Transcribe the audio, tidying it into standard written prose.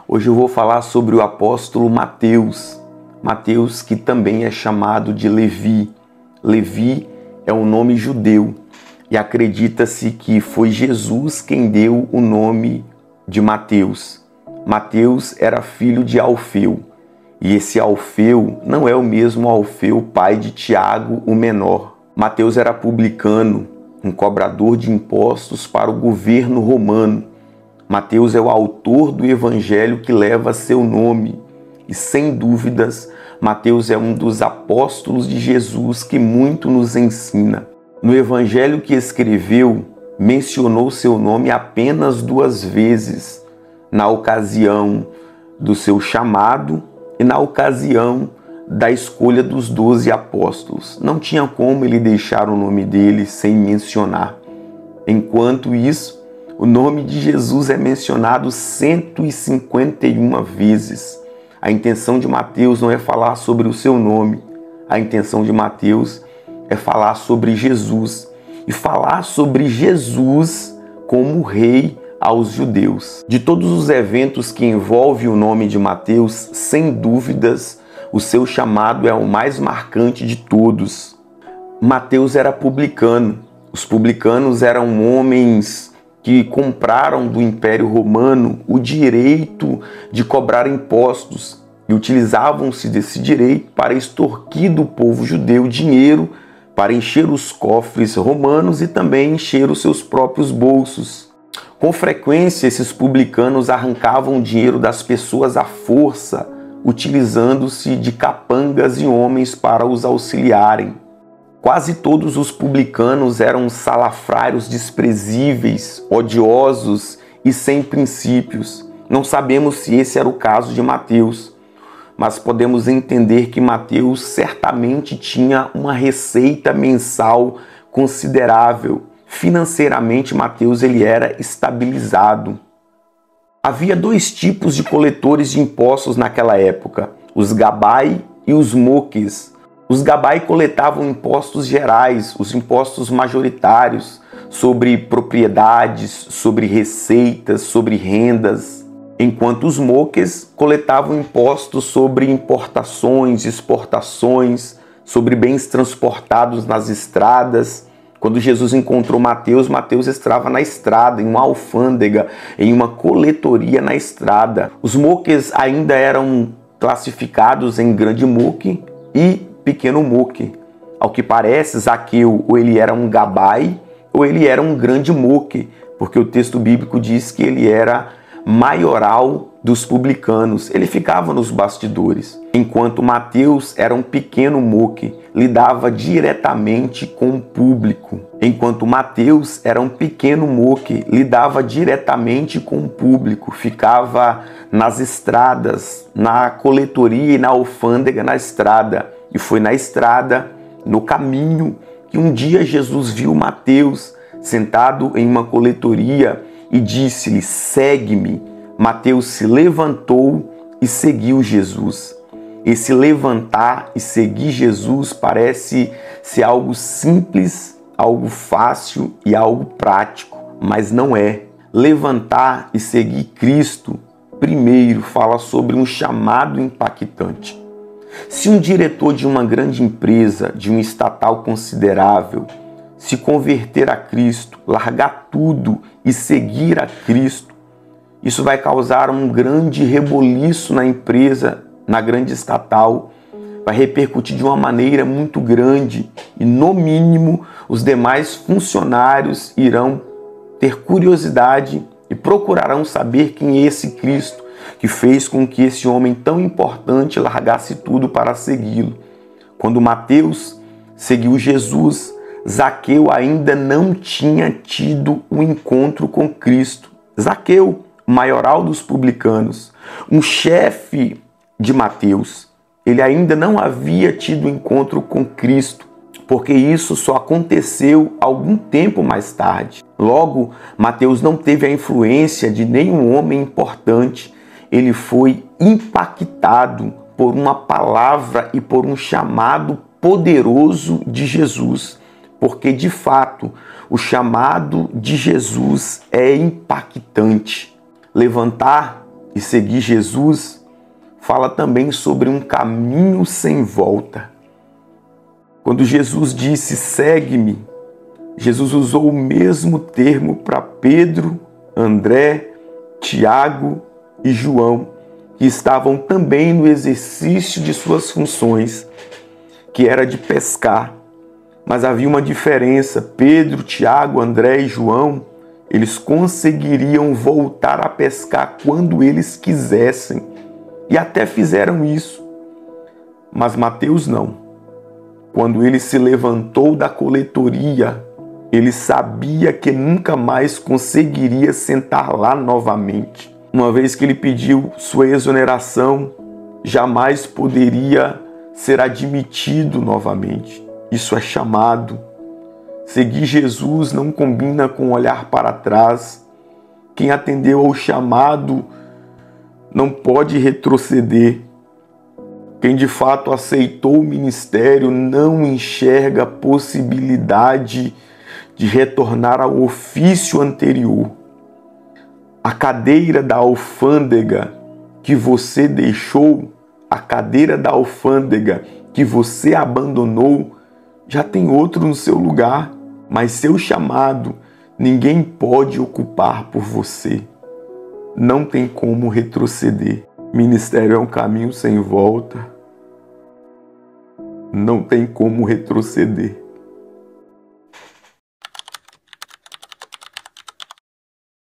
Hoje eu vou falar sobre o apóstolo Mateus. Mateus, que também é chamado de Levi. Levi é um nome judeu e acredita-se que foi Jesus quem deu o nome de Mateus. Mateus era filho de Alfeu e esse Alfeu não é o mesmo Alfeu, pai de Tiago, o menor. Mateus era publicano, um cobrador de impostos para o governo romano. Mateus é o autor do evangelho que leva seu nome e, sem dúvidas, Mateus é um dos apóstolos de Jesus que muito nos ensina. No evangelho que escreveu, mencionou seu nome apenas 2 vezes, na ocasião do seu chamado e na ocasião da escolha dos 12 apóstolos. Não tinha como ele deixar o nome dele sem mencionar. Enquanto isso, o nome de Jesus é mencionado 151 vezes. A intenção de Mateus não é falar sobre o seu nome. A intenção de Mateus é falar sobre Jesus. E falar sobre Jesus como rei aos judeus. De todos os eventos que envolvem o nome de Mateus, sem dúvidas, o seu chamado é o mais marcante de todos. Mateus era publicano. Os publicanos eram homens que compraram do Império Romano o direito de cobrar impostos e utilizavam-se desse direito para extorquir do povo judeu dinheiro para encher os cofres romanos e também encher os seus próprios bolsos. Com frequência, esses publicanos arrancavam dinheiro das pessoas à força, utilizando-se de capangas e homens para os auxiliarem. Quase todos os publicanos eram salafrários desprezíveis, odiosos e sem princípios. Não sabemos se esse era o caso de Mateus, mas podemos entender que Mateus certamente tinha uma receita mensal considerável. Financeiramente, Mateus ele era estabilizado. Havia 2 tipos de coletores de impostos naquela época, os gabai e os moques. Os gabai coletavam impostos gerais, os impostos majoritários, sobre propriedades, sobre receitas, sobre rendas, enquanto os moques coletavam impostos sobre importações, exportações, sobre bens transportados nas estradas. Quando Jesus encontrou Mateus, Mateus estava na estrada, em uma alfândega, em uma coletoria na estrada. Os moques ainda eram classificados em grande moque e pequeno moque. Ao que parece, Zaqueu ou ele era um gabai ou ele era um grande moque, porque o texto bíblico diz que ele era maioral dos publicanos. Ele ficava nos bastidores, enquanto Mateus era um pequeno moque, lidava diretamente com o público. Enquanto Mateus era um pequeno moque, lidava diretamente com o público, ficava nas estradas, na coletoria e na alfândega na estrada. E foi na estrada, no caminho, que um dia Jesus viu Mateus sentado em uma coletoria e disse-lhe: segue-me. Mateus se levantou e seguiu Jesus. Esse levantar e seguir Jesus parece ser algo simples, algo fácil e algo prático, mas não é. Levantar e seguir Cristo, primeiro, fala sobre um chamado impactante. Se um diretor de uma grande empresa, de um estatal considerável, se converter a Cristo, largar tudo e seguir a Cristo, isso vai causar um grande reboliço na empresa, na grande estatal, vai repercutir de uma maneira muito grande e, no mínimo, os demais funcionários irão ter curiosidade e procurarão saber quem é esse Cristo que fez com que esse homem tão importante largasse tudo para segui-lo. Quando Mateus seguiu Jesus, Zaqueu ainda não tinha tido um encontro com Cristo. Zaqueu, o maioral dos publicanos, um chefe de Mateus, ele ainda não havia tido encontro com Cristo, porque isso só aconteceu algum tempo mais tarde. Logo, Mateus não teve a influência de nenhum homem importante. Ele foi impactado por uma palavra e por um chamado poderoso de Jesus, porque de fato o chamado de Jesus é impactante. Levantar E seguir Jesus fala também sobre um caminho sem volta. Quando Jesus disse, segue-me, Jesus usou o mesmo termo para Pedro, André, Tiago e João, que estavam também no exercício de suas funções, que era de pescar. Mas havia uma diferença. Pedro, Tiago, André e João, eles conseguiriam voltar a pescar quando eles quisessem. E até fizeram isso. Mas Mateus não. Quando ele se levantou da coletoria, ele sabia que nunca mais conseguiria sentar lá novamente. Uma vez que ele pediu sua exoneração, jamais poderia ser admitido novamente. Isso é chamado. Seguir Jesus não combina com olhar para trás. Quem atendeu ao chamado não pode retroceder. Quem de fato aceitou o ministério não enxerga a possibilidade de retornar ao ofício anterior. A cadeira da alfândega que você deixou, a cadeira da alfândega que você abandonou, já tem outro no seu lugar, mas seu chamado ninguém pode ocupar por você. Não tem como retroceder. Ministério é um caminho sem volta. Não tem como retroceder.